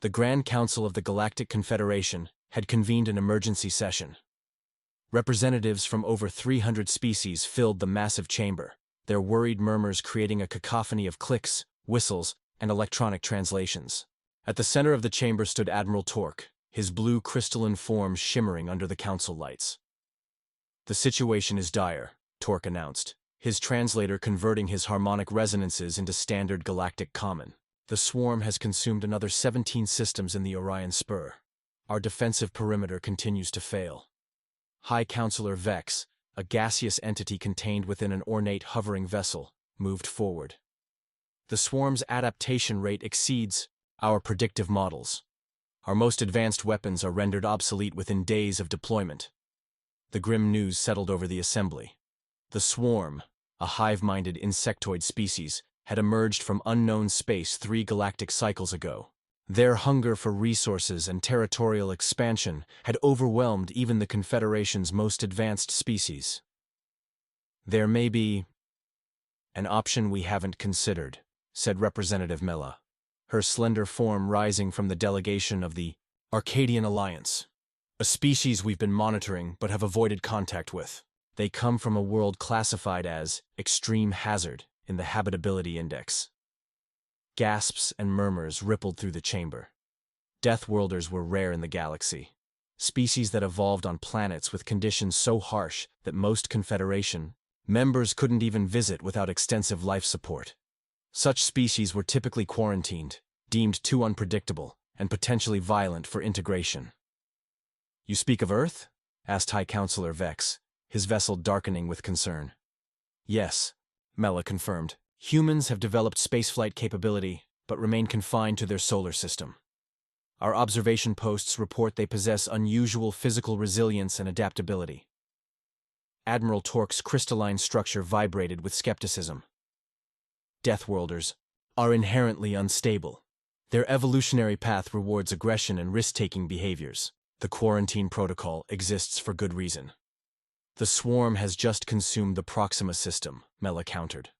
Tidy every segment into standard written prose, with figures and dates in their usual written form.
The Grand Council of the Galactic Confederation had convened an emergency session. Representatives from over 300 species filled the massive chamber, their worried murmurs creating a cacophony of clicks, whistles, and electronic translations. At the center of the chamber stood Admiral Torque, his blue crystalline form shimmering under the council lights. "The situation is dire," Torque announced, his translator converting his harmonic resonances into standard galactic common. "The swarm has consumed another 17 systems in the Orion Spur. Our defensive perimeter continues to fail." High Counselor Vex, a gaseous entity contained within an ornate hovering vessel, moved forward. "The swarm's adaptation rate exceeds our predictive models. Our most advanced weapons are rendered obsolete within days of deployment." The grim news settled over the assembly. The swarm, a hive-minded insectoid species, had emerged from unknown space 3 galactic cycles ago. Their hunger for resources and territorial expansion had overwhelmed even the Confederation's most advanced species. "There may be an option we haven't considered," said Representative Mela, her slender form rising from the delegation of the Arcadian Alliance. "A species we've been monitoring but have avoided contact with. They come from a world classified as extreme hazard in the Habitability Index." Gasps and murmurs rippled through the chamber. Deathworlders were rare in the galaxy, species that evolved on planets with conditions so harsh that most Confederation members couldn't even visit without extensive life support. Such species were typically quarantined, deemed too unpredictable, and potentially violent for integration. "You speak of Earth?" asked High Counselor Vex, his vessel darkening with concern. "Yes," Mela confirmed. "Humans have developed spaceflight capability, but remain confined to their solar system. Our observation posts report they possess unusual physical resilience and adaptability." Admiral Torque's crystalline structure vibrated with skepticism. "Deathworlders are inherently unstable. Their evolutionary path rewards aggression and risk-taking behaviors. The quarantine protocol exists for good reason." "The swarm has just consumed the Proxima system," Mela countered.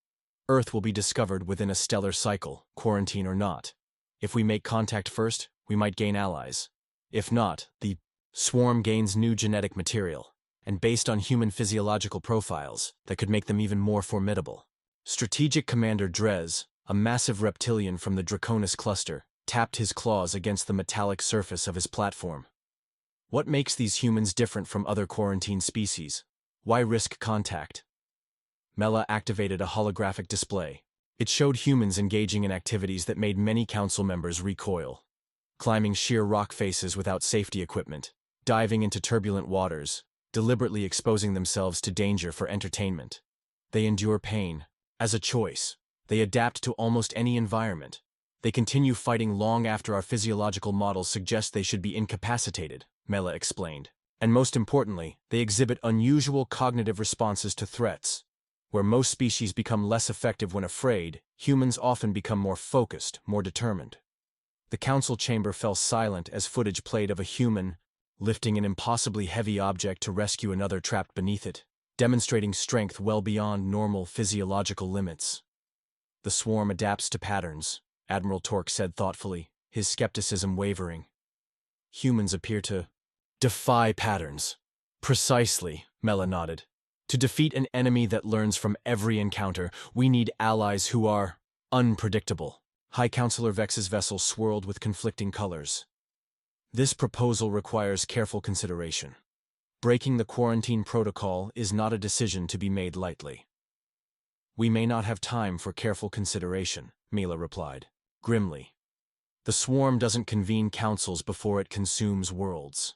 "Earth will be discovered within a stellar cycle, quarantine or not. If we make contact first, we might gain allies. If not, the swarm gains new genetic material, and based on human physiological profiles, that could make them even more formidable." Strategic Commander Drez, a massive reptilian from the Draconis cluster, tapped his claws against the metallic surface of his platform. "What makes these humans different from other quarantine species? Why risk contact?" Mela activated a holographic display. It showed humans engaging in activities that made many council members recoil. Climbing sheer rock faces without safety equipment, diving into turbulent waters, deliberately exposing themselves to danger for entertainment. They endure pain as a choice. They adapt to almost any environment. They continue fighting long after our physiological models suggest they should be incapacitated, Mela explained. And most importantly, they exhibit unusual cognitive responses to threats. Where most species become less effective when afraid, humans often become more focused, more determined. The council chamber fell silent as footage played of a human lifting an impossibly heavy object to rescue another trapped beneath it, demonstrating strength well beyond normal physiological limits. "The swarm adapts to patterns," Admiral Torque said thoughtfully, his skepticism wavering. "Humans appear to defy patterns." "Precisely," Mela nodded. "To defeat an enemy that learns from every encounter, we need allies who are unpredictable." High Counselor Vex's vessel swirled with conflicting colors. "This proposal requires careful consideration. Breaking the quarantine protocol is not a decision to be made lightly." "We may not have time for careful consideration," Mela replied, grimly. "The swarm doesn't convene councils before it consumes worlds."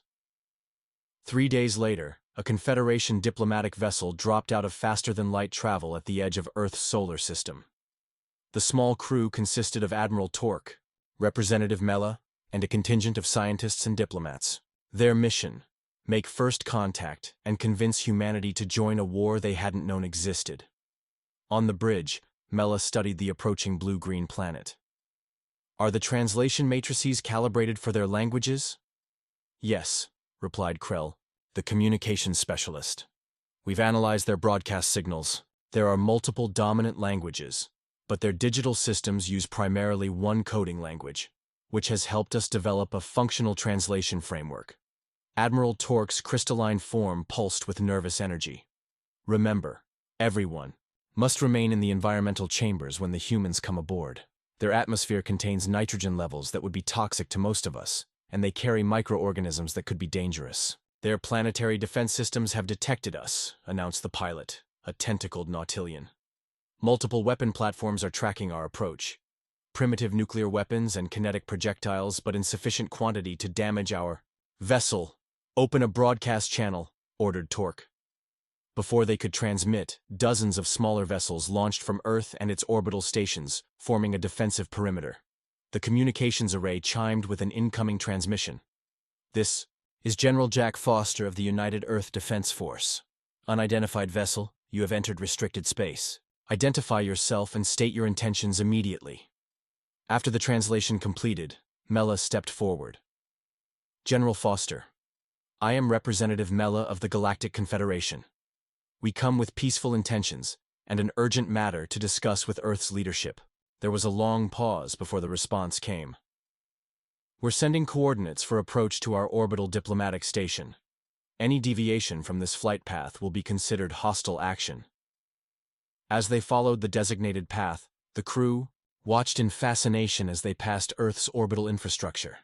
3 days later, a Confederation diplomatic vessel dropped out of faster-than-light travel at the edge of Earth's solar system. The small crew consisted of Admiral Torque, Representative Mela, and a contingent of scientists and diplomats. Their mission: make first contact and convince humanity to join a war they hadn't known existed. On the bridge, Mela studied the approaching blue-green planet. "Are the translation matrices calibrated for their languages?" "Yes," replied Krell, the communications specialist. "We've analyzed their broadcast signals. There are multiple dominant languages, but their digital systems use primarily one coding language. which has helped us develop a functional translation framework. Admiral Torque's crystalline form pulsed with nervous energy. Remember, everyone must remain in the environmental chambers when the humans come aboard. Their atmosphere contains nitrogen levels that would be toxic to most of us, and they carry microorganisms that could be dangerous. Their planetary defense systems have detected us, announced the pilot, a tentacled Nautilian. Multiple weapon platforms are tracking our approach. Primitive nuclear weapons and kinetic projectiles, but in sufficient quantity to damage our vessel. Open a broadcast channel, ordered Torque. Before they could transmit, dozens of smaller vessels launched from Earth and its orbital stations, forming a defensive perimeter. The communications array chimed with an incoming transmission. This is General Jack Foster of the United Earth Defense Force. Unidentified vessel, you have entered restricted space. Identify yourself and state your intentions immediately. After the translation completed, Mela stepped forward. General Foster, I am Representative Mela of the Galactic Confederation. We come with peaceful intentions and an urgent matter to discuss with Earth's leadership. There was a long pause before the response came. We're sending coordinates for approach to our orbital diplomatic station. Any deviation from this flight path will be considered hostile action. As they followed the designated path, the crew watched in fascination as they passed Earth's orbital infrastructure,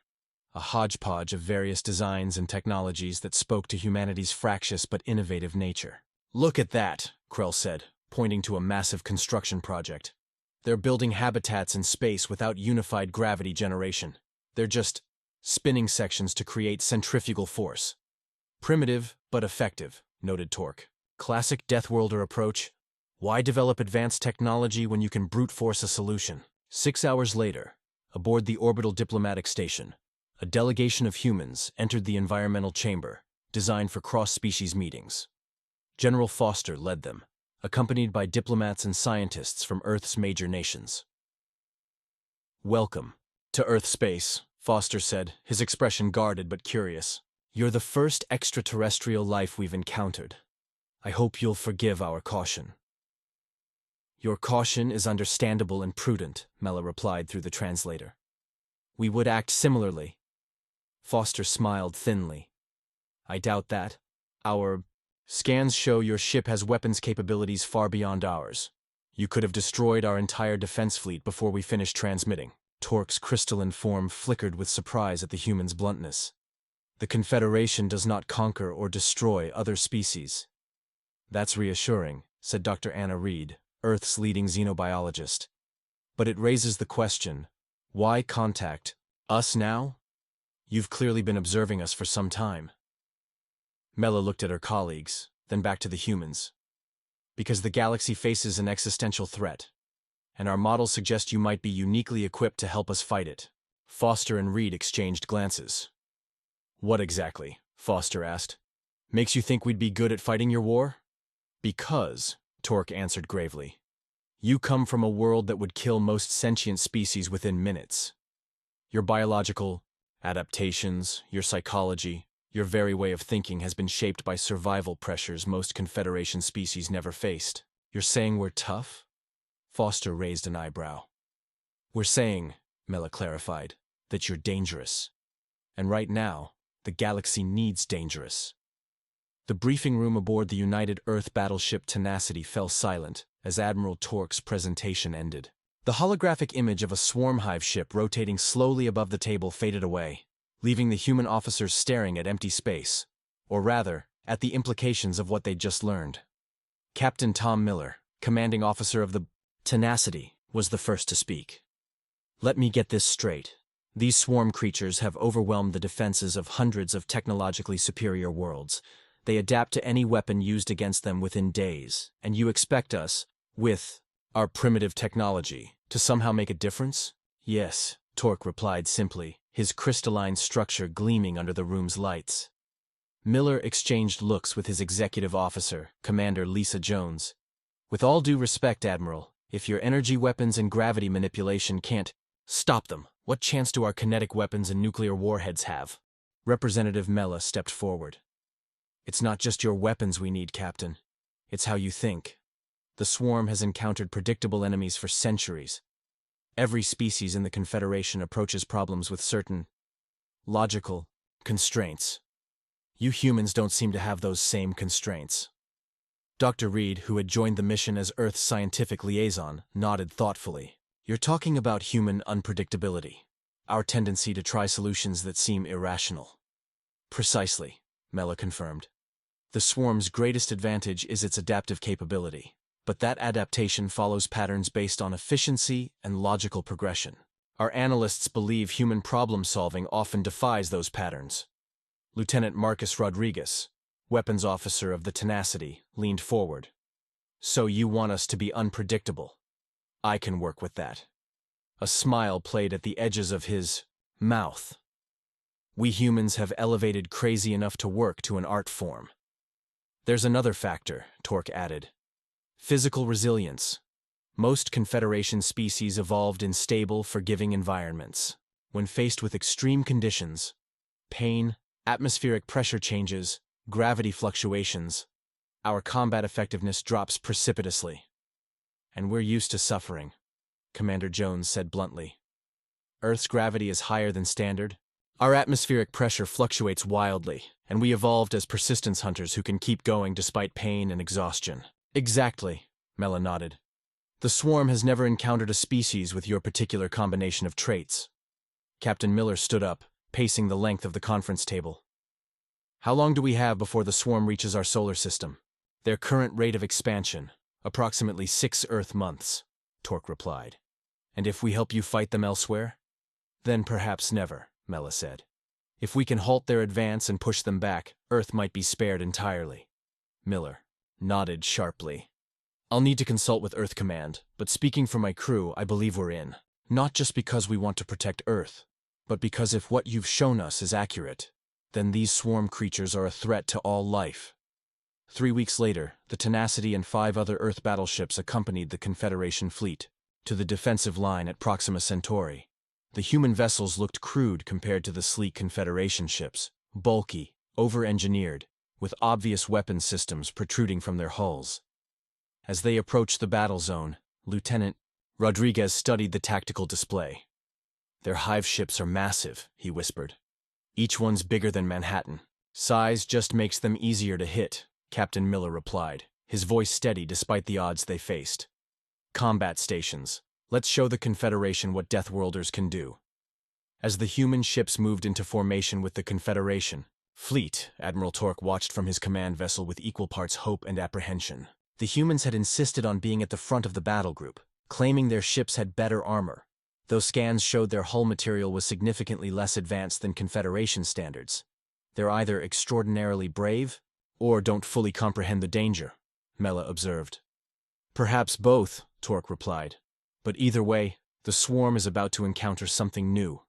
a hodgepodge of various designs and technologies that spoke to humanity's fractious but innovative nature. Look at that, Krell said, pointing to a massive construction project. They're building habitats in space without unified gravity generation. They're just spinning sections to create centrifugal force. Primitive, but effective, noted Torque. Classic Deathworlder approach. Why develop advanced technology when you can brute force a solution? 6 hours later, aboard the orbital diplomatic station, a delegation of humans entered the environmental chamber, designed for cross-species meetings. General Foster led them, accompanied by diplomats and scientists from Earth's major nations. Welcome to Earth space, Foster said, his expression guarded but curious. You're the first extraterrestrial life we've encountered. I hope you'll forgive our caution. Your caution is understandable and prudent, Mela replied through the translator. We would act similarly. Foster smiled thinly. I doubt that. Our scans show your ship has weapons capabilities far beyond ours. You could have destroyed our entire defense fleet before we finished transmitting. Torque's crystalline form flickered with surprise at the human's bluntness. The Confederation does not conquer or destroy other species. That's reassuring, said Dr. Anna Reed, Earth's leading xenobiologist. But it raises the question, why contact us now? You've clearly been observing us for some time. Mela looked at her colleagues, then back to the humans. Because the galaxy faces an existential threat, and our models suggest you might be uniquely equipped to help us fight it. Foster and Reed exchanged glances. What exactly? Foster asked. Makes you think we'd be good at fighting your war? Because, Torque answered gravely, you come from a world that would kill most sentient species within minutes. Your biological adaptations, your psychology, your very way of thinking has been shaped by survival pressures most Confederation species never faced. You're saying we're tough? Foster raised an eyebrow. We're saying, Mela clarified, that you're dangerous. And right now, the galaxy needs dangerous. The briefing room aboard the United Earth battleship Tenacity fell silent as Admiral Torque's presentation ended. The holographic image of a swarm hive ship rotating slowly above the table faded away, leaving the human officers staring at empty space, or rather, at the implications of what they'd just learned. Captain Tom Miller, commanding officer of the Tenacity, was the first to speak. Let me get this straight. These swarm creatures have overwhelmed the defenses of hundreds of technologically superior worlds. They adapt to any weapon used against them within days, and you expect us, with our primitive technology, to somehow make a difference? Yes, Torque replied simply, his crystalline structure gleaming under the room's lights. Miller exchanged looks with his executive officer, Commander Lisa Jones. With all due respect, Admiral, if your energy weapons and gravity manipulation can't stop them, what chance do our kinetic weapons and nuclear warheads have? Representative Mela stepped forward. It's not just your weapons we need, Captain. It's how you think. The swarm has encountered predictable enemies for centuries. Every species in the Confederation approaches problems with certain logical constraints. You humans don't seem to have those same constraints. Dr. Reed, who had joined the mission as Earth's scientific liaison, nodded thoughtfully. You're talking about human unpredictability, our tendency to try solutions that seem irrational. Precisely, Mela confirmed. The swarm's greatest advantage is its adaptive capability, but that adaptation follows patterns based on efficiency and logical progression. Our analysts believe human problem-solving often defies those patterns. Lieutenant Marcus Rodriguez, weapons officer of the Tenacity, leaned forward. So you want us to be unpredictable? I can work with that. A smile played at the edges of his mouth. We humans have elevated crazy enough to work to an art form. There's another factor, Torque added. Physical resilience. Most Confederation species evolved in stable, forgiving environments. When faced with extreme conditions, pain, atmospheric pressure changes, gravity fluctuations, our combat effectiveness drops precipitously. And we're used to suffering, Commander Jones said bluntly. Earth's gravity is higher than standard. Our atmospheric pressure fluctuates wildly, and we evolved as persistence hunters who can keep going despite pain and exhaustion. Exactly, Mela nodded. The swarm has never encountered a species with your particular combination of traits. Captain Miller stood up, pacing the length of the conference table. How long do we have before the swarm reaches our solar system? Their current rate of expansion, approximately 6 Earth months, Torque replied. And if we help you fight them elsewhere? Then perhaps never, Mela said. If we can halt their advance and push them back, Earth might be spared entirely. Miller nodded sharply. I'll need to consult with Earth Command, but speaking for my crew, I believe we're in. Not just because we want to protect Earth, but because if what you've shown us is accurate, then these swarm creatures are a threat to all life. 3 weeks later, the Tenacity and 5 other Earth battleships accompanied the Confederation fleet to the defensive line at Proxima Centauri. The human vessels looked crude compared to the sleek Confederation ships, bulky, over-engineered, with obvious weapons systems protruding from their hulls. As they approached the battle zone, Lieutenant Rodriguez studied the tactical display. Their hive ships are massive, he whispered. Each one's bigger than Manhattan. Size just makes them easier to hit, Captain Miller replied, his voice steady despite the odds they faced. Combat stations. Let's show the Confederation what Deathworlders can do. As the human ships moved into formation with the Confederation fleet, Admiral Torque watched from his command vessel with equal parts hope and apprehension. The humans had insisted on being at the front of the battle group, claiming their ships had better armor, though scans showed their hull material was significantly less advanced than Confederation standards. They're either extraordinarily brave, or don't fully comprehend the danger, Mela observed. Perhaps both, Torque replied. But either way, the swarm is about to encounter something new.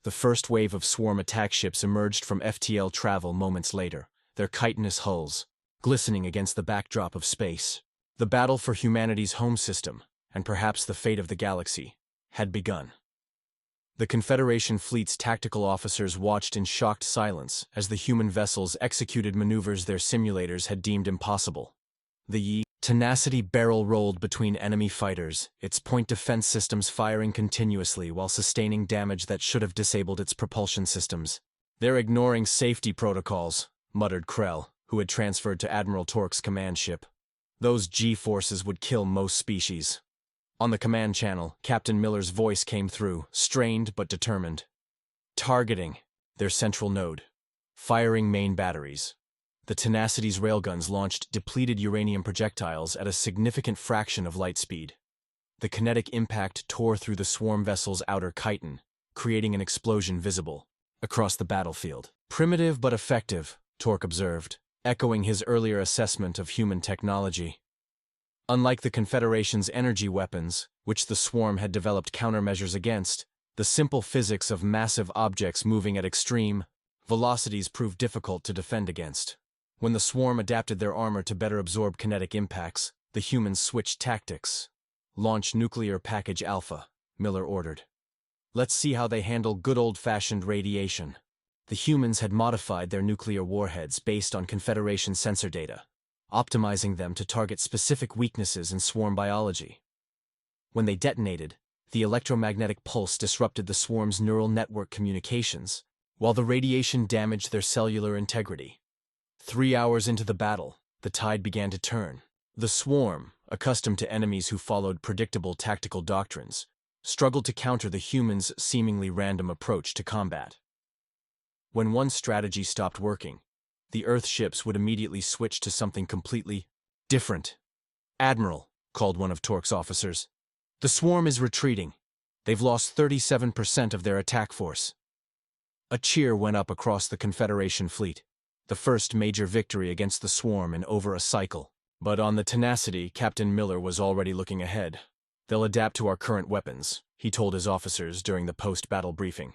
The first wave of swarm attack ships emerged from FTL travel moments later, their chitinous hulls glistening against the backdrop of space. The battle for humanity's home system, and perhaps the fate of the galaxy, had begun. The Confederation fleet's tactical officers watched in shocked silence as the human vessels executed maneuvers their simulators had deemed impossible. The Tenacity barrel-rolled between enemy fighters, its point defense systems firing continuously while sustaining damage that should have disabled its propulsion systems. They're ignoring safety protocols, muttered Krell, who had transferred to Admiral Torque's command ship. Those G-forces would kill most species. On the command channel, Captain Miller's voice came through, strained but determined. Targeting their central node. Firing main batteries. The Tenacity's railguns launched depleted uranium projectiles at a significant fraction of light speed. The kinetic impact tore through the swarm vessel's outer chitin, creating an explosion visible across the battlefield. Primitive but effective, Torque observed, echoing his earlier assessment of human technology. Unlike the Confederation's energy weapons, which the swarm had developed countermeasures against, the simple physics of massive objects moving at extreme velocities proved difficult to defend against. When the swarm adapted their armor to better absorb kinetic impacts, the humans switched tactics. Launch Nuclear Package Alpha, Miller ordered. Let's see how they handle good old-fashioned radiation. The humans had modified their nuclear warheads based on Confederation sensor data, optimizing them to target specific weaknesses in swarm biology. When they detonated, The electromagnetic pulse disrupted the swarm's neural network communications, while the radiation damaged their cellular integrity. 3 hours into the battle, the tide began to turn. The swarm, accustomed to enemies who followed predictable tactical doctrines, struggled to counter the humans' seemingly random approach to combat. When one strategy stopped working, the Earth ships would immediately switch to something completely different. "Admiral," called one of Torque's officers, "the swarm is retreating. They've lost 37% of their attack force." A cheer went up across the Confederation fleet, the first major victory against the swarm in over a cycle. But on the Tenacity, Captain Miller was already looking ahead. "They'll adapt to our current weapons," he told his officers during the post-battle briefing.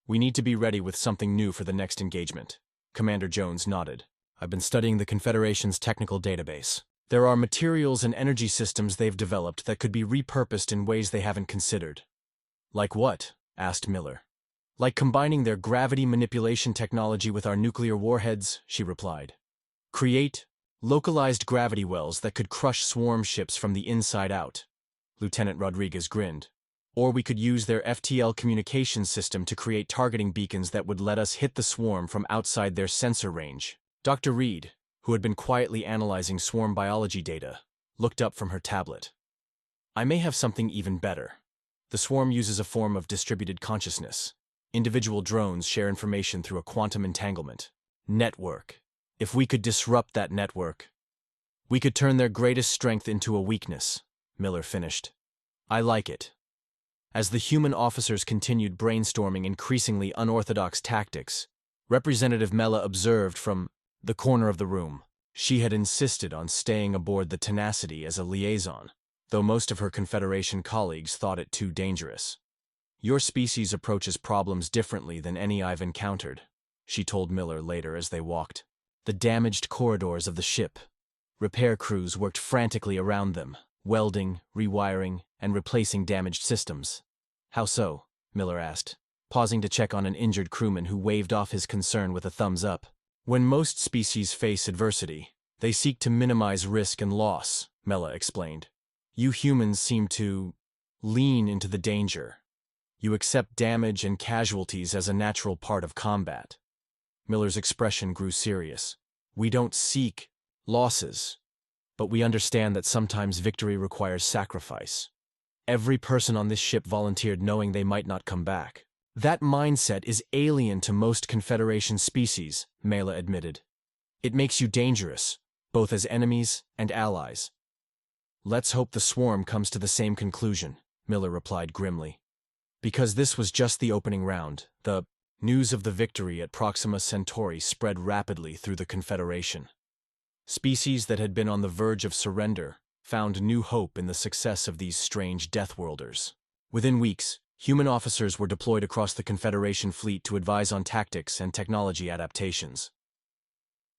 "We need to be ready with something new for the next engagement." Commander Jones nodded. "I've been studying the Confederation's technical database. There are materials and energy systems they've developed that could be repurposed in ways they haven't considered." "Like what?" asked Miller. "Like combining their gravity manipulation technology with our nuclear warheads," she replied. "Create localized gravity wells that could crush swarm ships from the inside out." Lieutenant Rodriguez grinned. "Or we could use their FTL communications system to create targeting beacons that would let us hit the swarm from outside their sensor range." Dr. Reed, who had been quietly analyzing swarm biology data, looked up from her tablet. "I may have something even better. The swarm uses a form of distributed consciousness. Individual drones share information through a quantum entanglement network. If we could disrupt that network, we could turn their greatest strength into a weakness," Miller finished. "I like it." As the human officers continued brainstorming increasingly unorthodox tactics, Representative Mella observed from the corner of the room. She had insisted on staying aboard the Tenacity as a liaison, though most of her Confederation colleagues thought it too dangerous. "Your species approaches problems differently than any I've encountered," she told Miller later as they walked. The damaged corridors of the ship. Repair crews worked frantically around them, welding, rewiring, and replacing damaged systems. "How so?" Miller asked, pausing to check on an injured crewman who waved off his concern with a thumbs up. "When most species face adversity, they seek to minimize risk and loss," Mella explained. "You humans seem to lean into the danger. You accept damage and casualties as a natural part of combat." Miller's expression grew serious. "We don't seek losses, but we understand that sometimes victory requires sacrifice. Every person on this ship volunteered knowing they might not come back. That mindset is alien to most Confederation species," Mela admitted. "It makes you dangerous, both as enemies and allies." "Let's hope the swarm comes to the same conclusion," Miller replied grimly. Because this was just the opening round, the news of the victory at Proxima Centauri spread rapidly through the Confederation. Species that had been on the verge of surrender found new hope in the success of these strange Deathworlders. Within weeks, human officers were deployed across the Confederation fleet to advise on tactics and technology adaptations.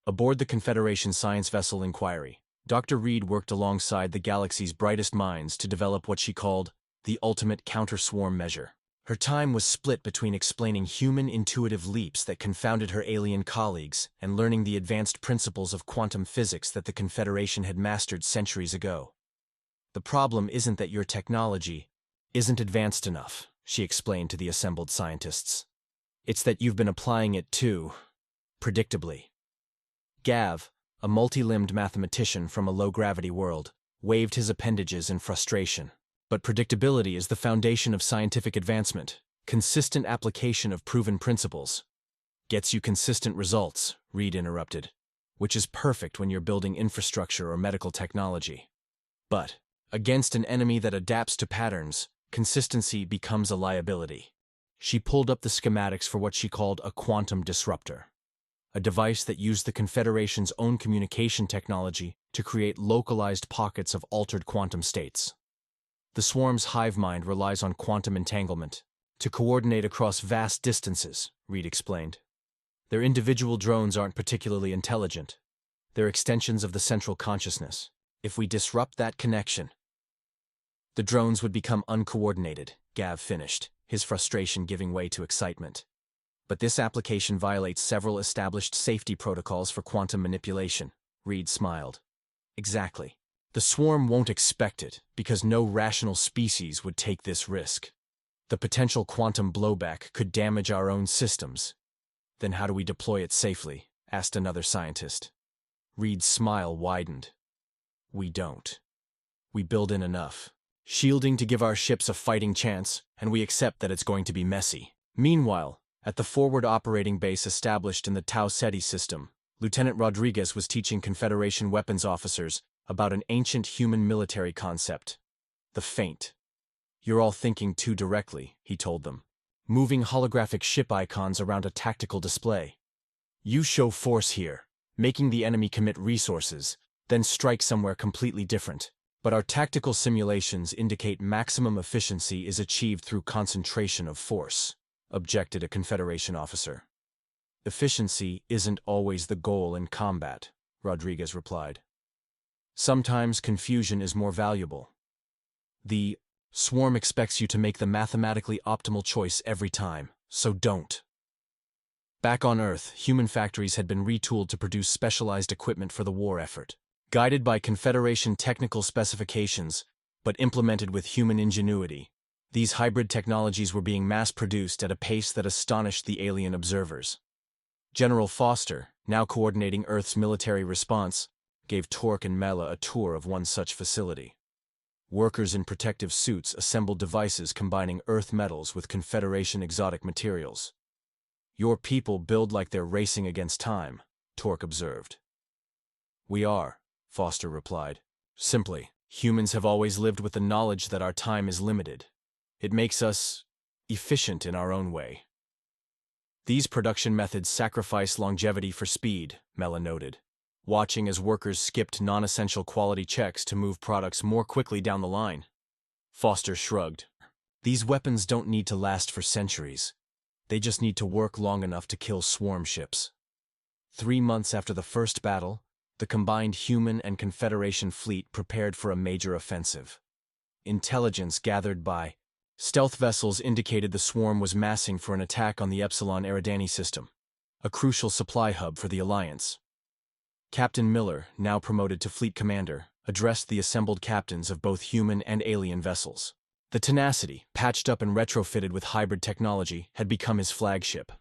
Aboard the Confederation science vessel Inquiry, Dr. Reed worked alongside the galaxy's brightest minds to develop what she called the ultimate counter-swarm measure. Her time was split between explaining human intuitive leaps that confounded her alien colleagues and learning the advanced principles of quantum physics that the Confederation had mastered centuries ago. "The problem isn't that your technology isn't advanced enough," she explained to the assembled scientists. "It's that you've been applying it too predictably." Gav, a multi-limbed mathematician from a low-gravity world, waved his appendages in frustration. "But predictability is the foundation of scientific advancement. Consistent application of proven principles gets you consistent results," Reed interrupted, "which is perfect when you're building infrastructure or medical technology. But against an enemy that adapts to patterns, consistency becomes a liability." She pulled up the schematics for what she called a quantum disruptor, a device that used the Confederation's own communication technology to create localized pockets of altered quantum states. "The swarm's hive mind relies on quantum entanglement to coordinate across vast distances," Reed explained. "Their individual drones aren't particularly intelligent. They're extensions of the central consciousness. If we disrupt that connection, the drones would become uncoordinated," Gav finished, his frustration giving way to excitement. "But this application violates several established safety protocols for quantum manipulation," Reed smiled. "Exactly. The swarm won't expect it, because no rational species would take this risk. The potential quantum blowback could damage our own systems. Then how do we deploy it safely? Asked another scientist. Reed's smile widened. We don't. We build in enough shielding to give our ships a fighting chance, and we accept that it's going to be messy. Meanwhile, at the forward operating base established in the Tau Ceti system, Lieutenant Rodriguez was teaching Confederation weapons officers about an ancient human military concept, the feint. You're all thinking too directly, he told them. Moving holographic ship icons around a tactical display. You show force here, making the enemy commit resources, then strike somewhere completely different. But our tactical simulations indicate maximum efficiency is achieved through concentration of force, objected a Confederation officer. Efficiency isn't always the goal in combat, Rodriguez replied. Sometimes confusion is more valuable. The swarm expects you to make the mathematically optimal choice every time, so don't. Back on Earth, human factories had been retooled to produce specialized equipment for the war effort. Guided by Confederation technical specifications, but implemented with human ingenuity, these hybrid technologies were being mass-produced at a pace that astonished the alien observers. General Foster, now coordinating Earth's military response, gave Torque and Mela a tour of one such facility. Workers in protective suits assembled devices combining Earth metals with Confederation exotic materials. Your people build like they're racing against time, Torque observed. We are, Foster replied. Simply, humans have always lived with the knowledge that our time is limited. It makes us efficient in our own way. These production methods sacrifice longevity for speed, Mela noted, watching as workers skipped non-essential quality checks to move products more quickly down the line. Foster shrugged. These weapons don't need to last for centuries. They just need to work long enough to kill swarm ships. 3 months after the first battle, the combined human and Confederation fleet prepared for a major offensive. Intelligence gathered by stealth vessels indicated the swarm was massing for an attack on the Epsilon Eridani system, a crucial supply hub for the Alliance. Captain Miller, now promoted to fleet commander, addressed the assembled captains of both human and alien vessels. The Tenacity, patched up and retrofitted with hybrid technology, had become his flagship.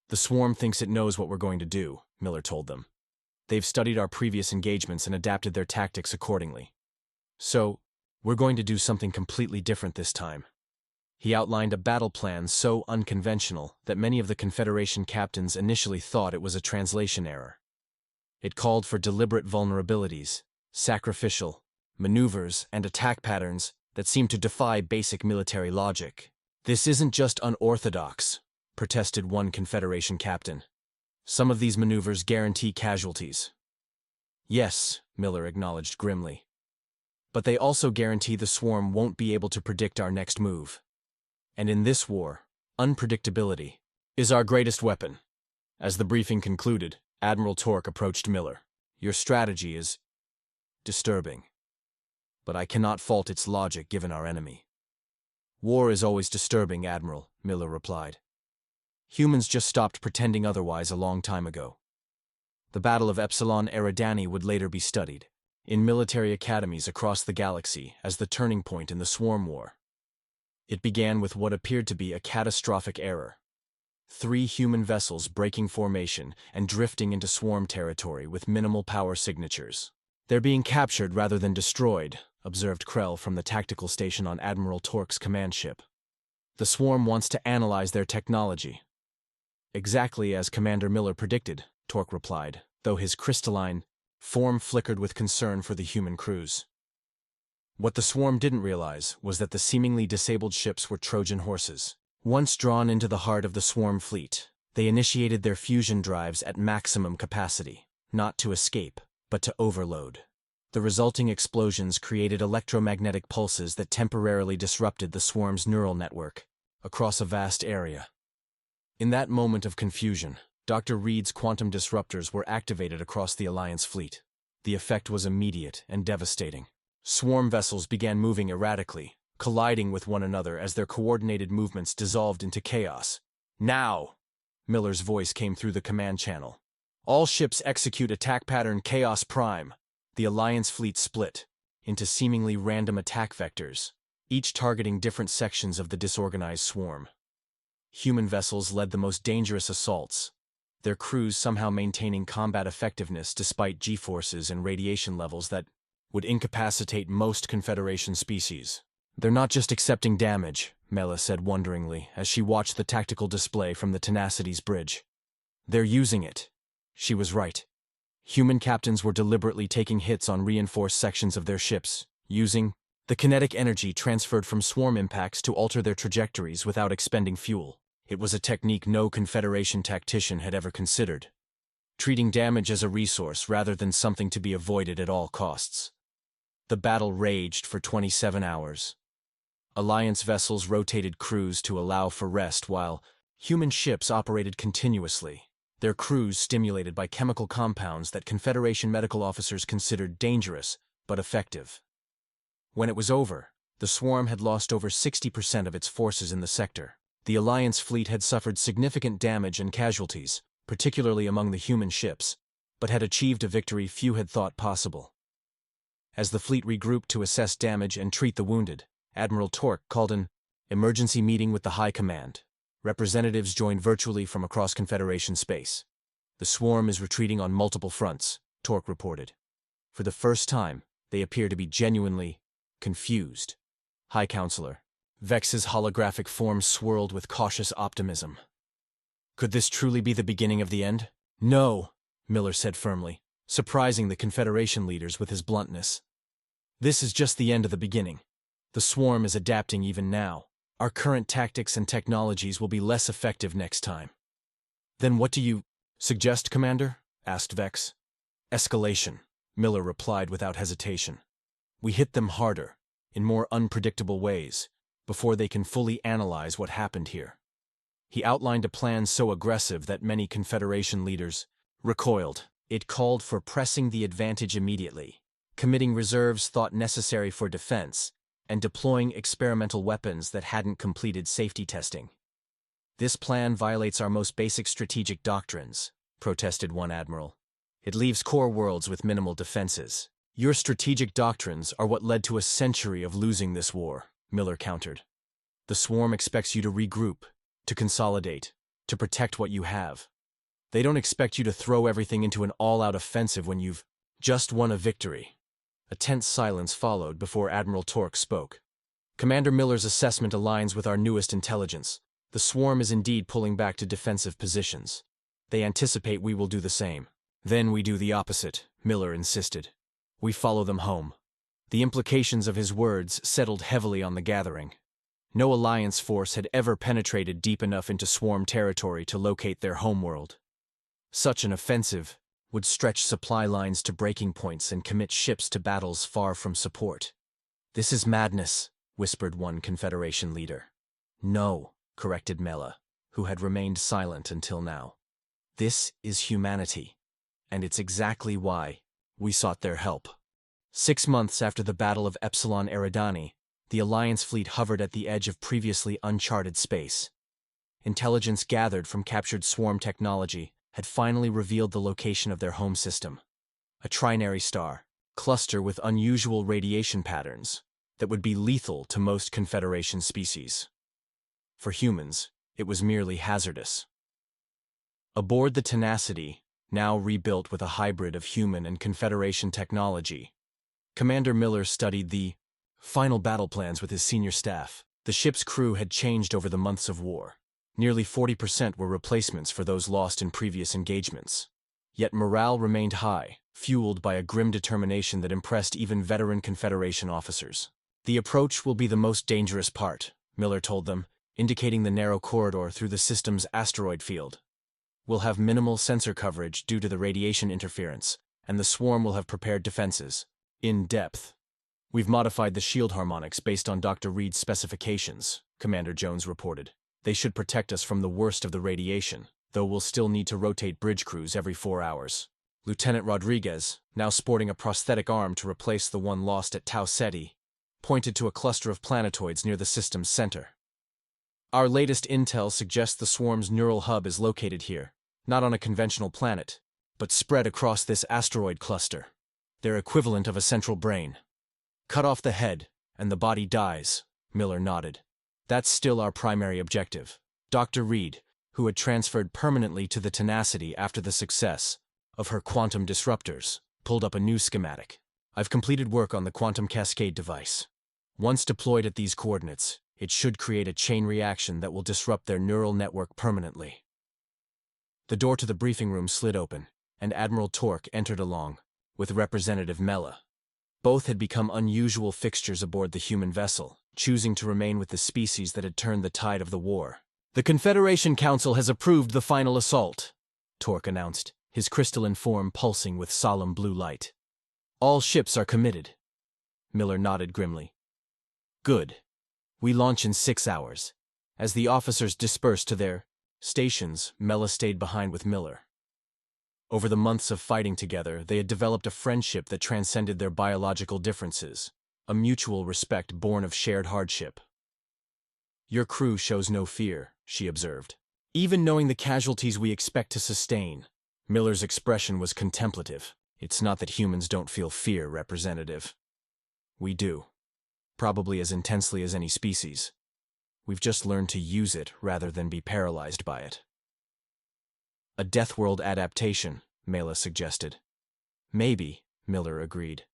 The swarm thinks it knows what we're going to do, Miller told them. They've studied our previous engagements and adapted their tactics accordingly. So, we're going to do something completely different this time. He outlined a battle plan so unconventional that many of the Confederation captains initially thought it was a translation error. It called for deliberate vulnerabilities, sacrificial maneuvers, and attack patterns that seemed to defy basic military logic. This isn't just unorthodox, protested one Confederation captain. Some of these maneuvers guarantee casualties. Yes, Miller acknowledged grimly. But they also guarantee the swarm won't be able to predict our next move. And in this war, unpredictability is our greatest weapon. As the briefing concluded, Admiral Torque approached Miller. Your strategy is disturbing. But I cannot fault its logic given our enemy. War is always disturbing, Admiral, Miller replied. Humans just stopped pretending otherwise a long time ago. The Battle of Epsilon Eridani would later be studied in military academies across the galaxy as the turning point in the Swarm War. It began with what appeared to be a catastrophic error. 3 human vessels breaking formation and drifting into swarm territory with minimal power signatures. They're being captured rather than destroyed, observed Krell from the tactical station on Admiral Torque's command ship. The swarm wants to analyze their technology. Exactly as Commander Miller predicted, Torque replied, though his crystalline form flickered with concern for the human crews. What the swarm didn't realize was that the seemingly disabled ships were Trojan horses. Once drawn into the heart of the swarm fleet, they initiated their fusion drives at maximum capacity, not to escape, but to overload. The resulting explosions created electromagnetic pulses that temporarily disrupted the swarm's neural network across a vast area. In that moment of confusion, Dr. Reed's quantum disruptors were activated across the Alliance fleet. The effect was immediate and devastating. Swarm vessels began moving erratically, colliding with one another as their coordinated movements dissolved into chaos. Now! Miller's voice came through the command channel. All ships execute attack pattern Chaos Prime. The Alliance fleet split. into seemingly random attack vectors, each targeting different sections of the disorganized swarm. Human vessels led the most dangerous assaults, their crews somehow maintaining combat effectiveness despite G-forces and radiation levels that would incapacitate most Confederation species. "They're not just accepting damage," Mela said wonderingly as she watched the tactical display from the Tenacity's bridge. "They're using it." She was right. Human captains were deliberately taking hits on reinforced sections of their ships, using the kinetic energy transferred from swarm impacts to alter their trajectories without expending fuel. It was a technique no Confederation tactician had ever considered, treating damage as a resource rather than something to be avoided at all costs. The battle raged for 27 hours. Alliance vessels rotated crews to allow for rest while human ships operated continuously, their crews stimulated by chemical compounds that Confederation medical officers considered dangerous but effective. When it was over, the swarm had lost over 60% of its forces in the sector. The Alliance fleet had suffered significant damage and casualties, particularly among the human ships, but had achieved a victory few had thought possible. As the fleet regrouped to assess damage and treat the wounded, Admiral Torque called an emergency meeting with the High Command. Representatives joined virtually from across Confederation space. "The swarm is retreating on multiple fronts," Torque reported. For the first time, they appear to be genuinely confused. "High Counselor." Vex's holographic form swirled with cautious optimism. "Could this truly be the beginning of the end?" "No," Miller said firmly, surprising the Confederation leaders with his bluntness. "This is just the end of the beginning. The swarm is adapting even now. Our current tactics and technologies will be less effective next time." "Then what do you suggest, Commander?" asked Vex. "Escalation," Miller replied without hesitation. "We hit them harder, in more unpredictable ways, before they can fully analyze what happened here." He outlined a plan so aggressive that many Confederation leaders recoiled. It called for pressing the advantage immediately, committing reserves thought necessary for defense, and deploying experimental weapons that hadn't completed safety testing. "This plan violates our most basic strategic doctrines," protested one admiral. "It leaves core worlds with minimal defenses." "Your strategic doctrines are what led to a century of losing this war," Miller countered. "The swarm expects you to regroup, to consolidate, to protect what you have. They don't expect you to throw everything into an all-out offensive when you've just won a victory." A tense silence followed before Admiral Torque spoke. "Commander Miller's assessment aligns with our newest intelligence. The swarm is indeed pulling back to defensive positions. They anticipate we will do the same." "Then we do the opposite," Miller insisted. "We follow them home." The implications of his words settled heavily on the gathering. No Alliance force had ever penetrated deep enough into swarm territory to locate their homeworld. Such an offensive would stretch supply lines to breaking points and commit ships to battles far from support. "This is madness," whispered one Confederation leader. "No," corrected Mela, who had remained silent until now. "This is humanity, and it's exactly why we sought their help." 6 months after the Battle of Epsilon Eridani, the Alliance fleet hovered at the edge of previously uncharted space. Intelligence gathered from captured swarm technology had finally revealed the location of their home system, a trinary star cluster with unusual radiation patterns that would be lethal to most Confederation species. For humans, it was merely hazardous. Aboard the Tenacity, now rebuilt with a hybrid of human and Confederation technology, Commander Miller studied the final battle plans with his senior staff. The ship's crew had changed over the months of war. Nearly 40% were replacements for those lost in previous engagements. Yet morale remained high, fueled by a grim determination that impressed even veteran Confederation officers. "The approach will be the most dangerous part," Miller told them, indicating the narrow corridor through the system's asteroid field. "We'll have minimal sensor coverage due to the radiation interference, and the swarm will have prepared defenses. In depth. We've modified the shield harmonics based on Dr. Reed's specifications," Commander Jones reported. "They should protect us from the worst of the radiation, though we'll still need to rotate bridge crews every 4 hours." Lieutenant Rodriguez, now sporting a prosthetic arm to replace the one lost at Tau Ceti, pointed to a cluster of planetoids near the system's center. "Our latest intel suggests the swarm's neural hub is located here, not on a conventional planet, but spread across this asteroid cluster. Their equivalent of a central brain." Cut off the head, and the body dies, Miller nodded. That's still our primary objective. Dr. Reed, who had transferred permanently to the Tenacity after the success of her quantum disruptors, pulled up a new schematic. I've completed work on the quantum cascade device. Once deployed at these coordinates, it should create a chain reaction that will disrupt their neural network permanently. The door to the briefing room slid open, and Admiral Torque entered along, with Representative Mella. Both had become unusual fixtures aboard the human vessel, choosing to remain with the species that had turned the tide of the war. The Confederation Council has approved the final assault, Torque announced, his crystalline form pulsing with solemn blue light. All ships are committed. Miller nodded grimly. Good. We launch in 6 hours. As the officers dispersed to their stations, Mella stayed behind with Miller. Over the months of fighting together, they had developed a friendship that transcended their biological differences, a mutual respect born of shared hardship. Your crew shows no fear, she observed. Even knowing the casualties we expect to sustain. Miller's expression was contemplative. It's not that humans don't feel fear, Representative. We do. Probably as intensely as any species. We've just learned to use it rather than be paralyzed by it. A Death World adaptation, Mela suggested. Maybe, Miller agreed.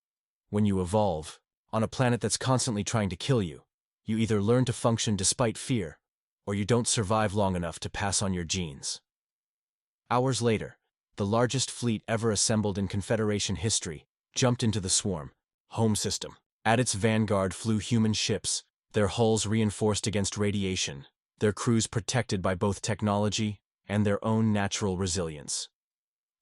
When you evolve, on a planet that's constantly trying to kill you, you either learn to function despite fear, or you don't survive long enough to pass on your genes. Hours later, the largest fleet ever assembled in Confederation history jumped into the swarm, home system. At its vanguard flew human ships, their hulls reinforced against radiation, their crews protected by both technology and their own natural resilience.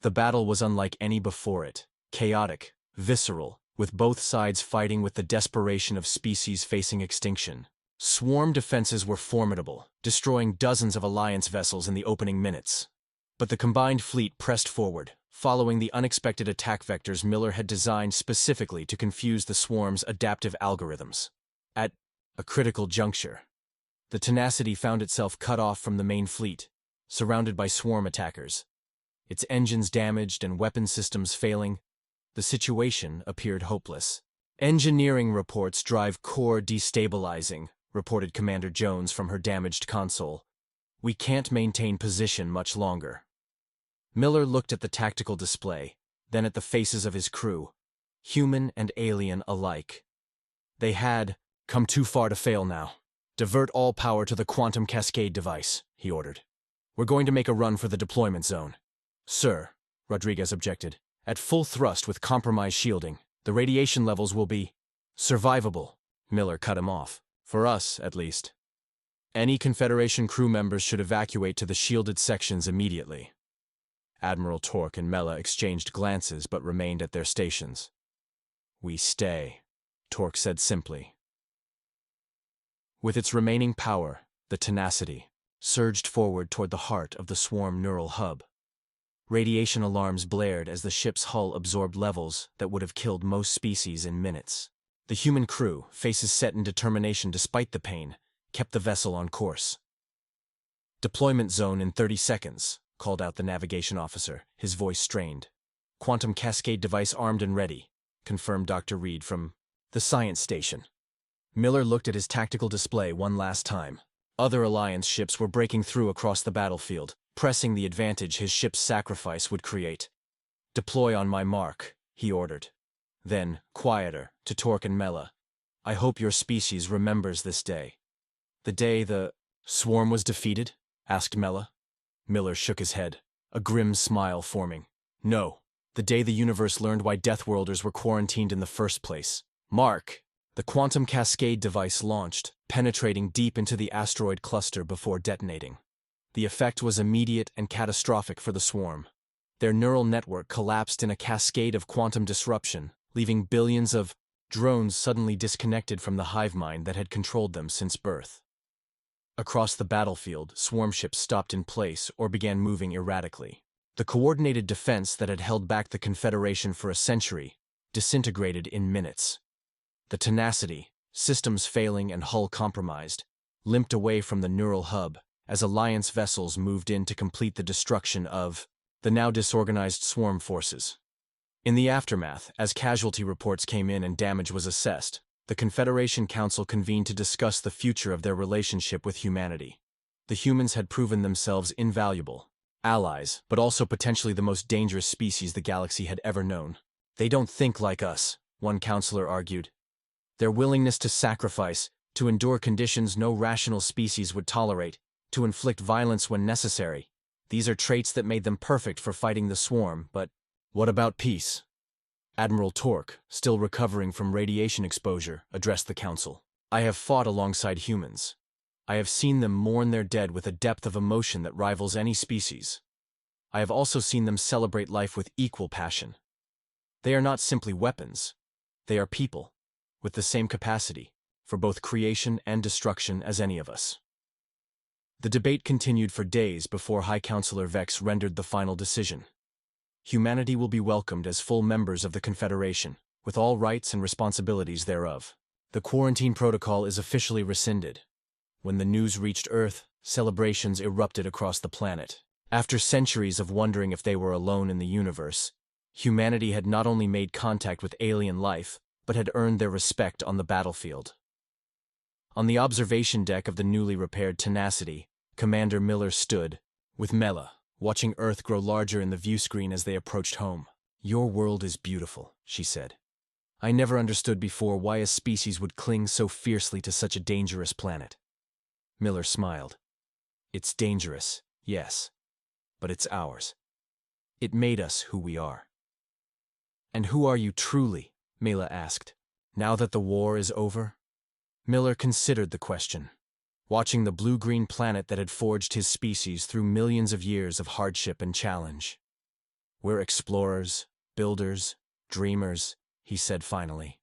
The battle was unlike any before it, chaotic, visceral, with both sides fighting with the desperation of species facing extinction. Swarm defenses were formidable, destroying dozens of Alliance vessels in the opening minutes. But the combined fleet pressed forward, following the unexpected attack vectors Miller had designed specifically to confuse the swarm's adaptive algorithms. At a critical juncture, the Tenacity found itself cut off from the main fleet, surrounded by swarm attackers. Its engines damaged and weapon systems failing, the situation appeared hopeless. Engineering reports drive core destabilizing, reported Commander Jones from her damaged console. We can't maintain position much longer. Miller looked at the tactical display, then at the faces of his crew, human and alien alike. They had come too far to fail now. Divert all power to the quantum cascade device, he ordered. We're going to make a run for the deployment zone. Sir, Rodriguez objected, at full thrust with compromised shielding, the radiation levels will be survivable. Miller cut him off. For us, at least. Any Confederation crew members should evacuate to the shielded sections immediately. Admiral Torque and Mella exchanged glances but remained at their stations. We stay, Torque said simply. With its remaining power, the Tenacity surged forward toward the heart of the swarm neural hub. Radiation alarms blared as the ship's hull absorbed levels that would have killed most species in minutes. The human crew, faces set in determination despite the pain, kept the vessel on course. Deployment zone in 30 seconds, called out the navigation officer, his voice strained. Quantum cascade device armed and ready, confirmed Dr. Reed from the science station. Miller looked at his tactical display one last time. Other Alliance ships were breaking through across the battlefield, pressing the advantage his ship's sacrifice would create. Deploy on my mark, he ordered. Then, quieter, to Torque and Mella. I hope your species remembers this day. The day the swarm was defeated? Asked Mella. Miller shook his head, a grim smile forming. No, the day the universe learned why Deathworlders were quarantined in the first place. Mark! The quantum cascade device launched, penetrating deep into the asteroid cluster before detonating. The effect was immediate and catastrophic for the swarm. Their neural network collapsed in a cascade of quantum disruption, leaving billions of drones suddenly disconnected from the hive mind that had controlled them since birth. Across the battlefield, swarm ships stopped in place or began moving erratically. The coordinated defense that had held back the Confederation for a century disintegrated in minutes. The Tenacity, systems failing and hull compromised, limped away from the neural hub as Alliance vessels moved in to complete the destruction of the now disorganized swarm forces. In the aftermath, as casualty reports came in and damage was assessed, the Confederation Council convened to discuss the future of their relationship with humanity. The humans had proven themselves invaluable allies, but also potentially the most dangerous species the galaxy had ever known. They don't think like us, one counselor argued. Their willingness to sacrifice, to endure conditions no rational species would tolerate, to inflict violence when necessary. These are traits that made them perfect for fighting the swarm, but what about peace? Admiral Torque, still recovering from radiation exposure, addressed the council. I have fought alongside humans. I have seen them mourn their dead with a depth of emotion that rivals any species. I have also seen them celebrate life with equal passion. They are not simply weapons. They are people, with the same capacity for both creation and destruction as any of us. The debate continued for days before High Counselor Vex rendered the final decision. Humanity will be welcomed as full members of the Confederation, with all rights and responsibilities thereof. The quarantine protocol is officially rescinded. When the news reached Earth, celebrations erupted across the planet. After centuries of wondering if they were alone in the universe, humanity had not only made contact with alien life, but had earned their respect on the battlefield. On the observation deck of the newly repaired Tenacity, Commander Miller stood, with Mela, watching Earth grow larger in the viewscreen as they approached home. Your world is beautiful, she said. I never understood before why a species would cling so fiercely to such a dangerous planet. Miller smiled. It's dangerous, yes, but it's ours. It made us who we are. And who are you truly? Mela asked. Now that the war is over? Miller considered the question, watching the blue-green planet that had forged his species through millions of years of hardship and challenge. We're explorers, builders, dreamers, he said finally.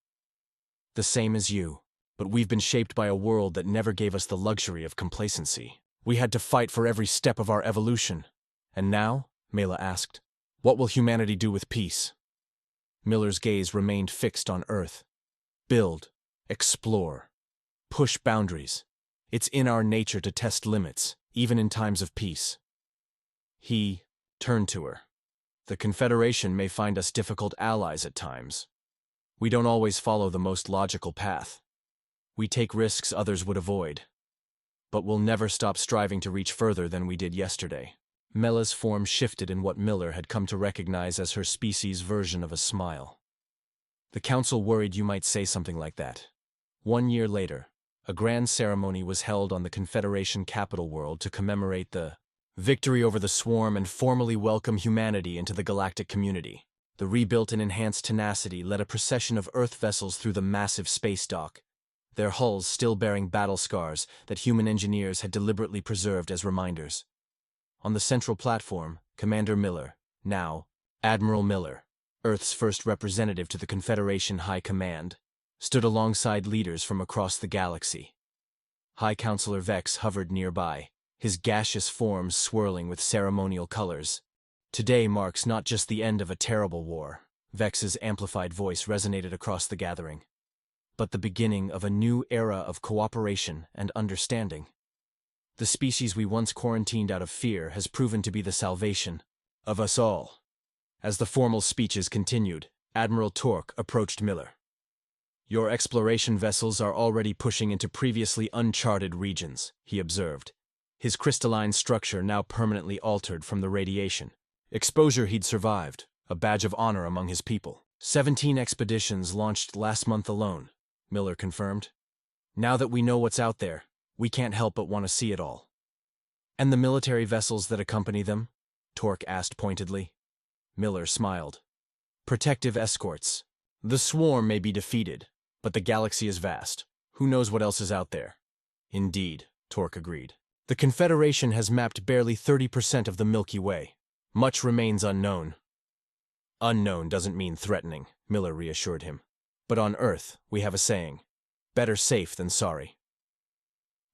The same as you, but we've been shaped by a world that never gave us the luxury of complacency. We had to fight for every step of our evolution. And now, Mela asked, what will humanity do with peace? Miller's gaze remained fixed on Earth. Build, explore, push boundaries. It's in our nature to test limits, even in times of peace. He turned to her. The Confederation may find us difficult allies at times. We don't always follow the most logical path. We take risks others would avoid. But we'll never stop striving to reach further than we did yesterday. Mela's form shifted in what Miller had come to recognize as her species' version of a smile. The council worried you might say something like that. 1 year later, a grand ceremony was held on the Confederation capital world to commemorate the victory over the swarm and formally welcome humanity into the galactic community. The rebuilt and enhanced Tenacity led a procession of Earth vessels through the massive space dock, their hulls still bearing battle scars that human engineers had deliberately preserved as reminders. On the central platform, Commander Miller, now Admiral Miller, Earth's first representative to the Confederation High Command, stood alongside leaders from across the galaxy. High Counselor Vex hovered nearby, his gaseous form swirling with ceremonial colors. Today marks not just the end of a terrible war, Vex's amplified voice resonated across the gathering, but the beginning of a new era of cooperation and understanding. The species we once quarantined out of fear has proven to be the salvation of us all. As the formal speeches continued, Admiral Torque approached Miller. Your exploration vessels are already pushing into previously uncharted regions, he observed, his crystalline structure now permanently altered from the radiation. Exposure he'd survived, a badge of honor among his people. 17 expeditions launched last month alone, Miller confirmed. Now that we know what's out there, we can't help but want to see it all. And the military vessels that accompany them? Torque asked pointedly. Miller smiled. Protective escorts. The swarm may be defeated, but the galaxy is vast. Who knows what else is out there? Indeed, Torque agreed. The Confederation has mapped barely 30% of the Milky Way. Much remains unknown. Unknown doesn't mean threatening, Miller reassured him. But on Earth, we have a saying, better safe than sorry.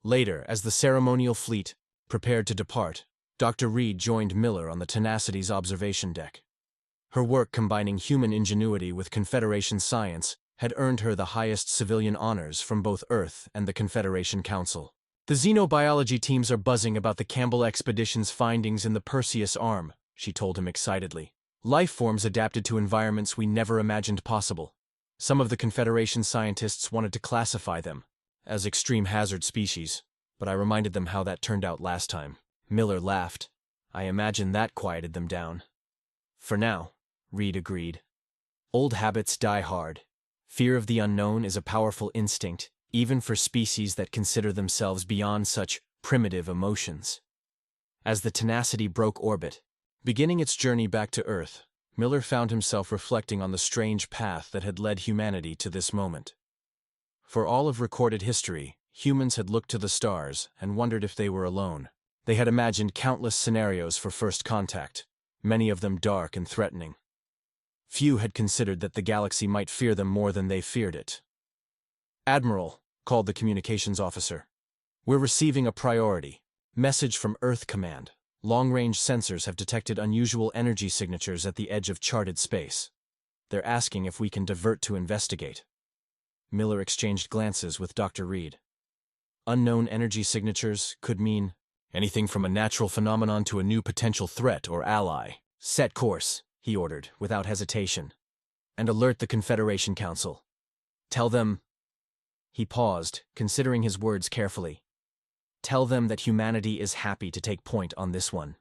Later, as the ceremonial fleet prepared to depart, Dr. Reed joined Miller on the Tenacity's observation deck. Her work combining human ingenuity with Confederation science had earned her the highest civilian honors from both Earth and the Confederation Council. The xenobiology teams are buzzing about the Campbell expedition's findings in the Perseus arm, she told him excitedly. Life forms adapted to environments we never imagined possible. Some of the Confederation scientists wanted to classify them as extreme hazard species, but I reminded them how that turned out last time. Miller laughed. I imagine that quieted them down. For now, Reed agreed. Old habits die hard. Fear of the unknown is a powerful instinct, even for species that consider themselves beyond such primitive emotions. As the Tenacity broke orbit, beginning its journey back to Earth, Miller found himself reflecting on the strange path that had led humanity to this moment. For all of recorded history, humans had looked to the stars and wondered if they were alone. They had imagined countless scenarios for first contact, many of them dark and threatening. Few had considered that the galaxy might fear them more than they feared it. "Admiral," called the communications officer. "We're receiving a priority message from Earth Command. Long-range sensors have detected unusual energy signatures at the edge of charted space. They're asking if we can divert to investigate." Miller exchanged glances with Dr. Reed. Unknown energy signatures could mean anything from a natural phenomenon to a new potential threat or ally. "Set course," he ordered, without hesitation. "And alert the Confederation Council. Tell them—" He paused, considering his words carefully. "Tell them that humanity is happy to take point on this one."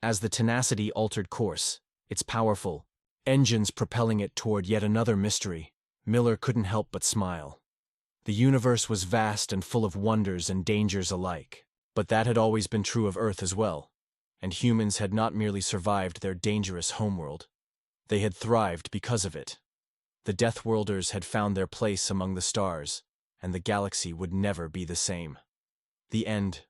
As the Tenacity altered course, its powerful engines propelling it toward yet another mystery, Miller couldn't help but smile. The universe was vast and full of wonders and dangers alike, but that had always been true of Earth as well, and humans had not merely survived their dangerous homeworld. They had thrived because of it. The Deathworlders had found their place among the stars, and the galaxy would never be the same. The end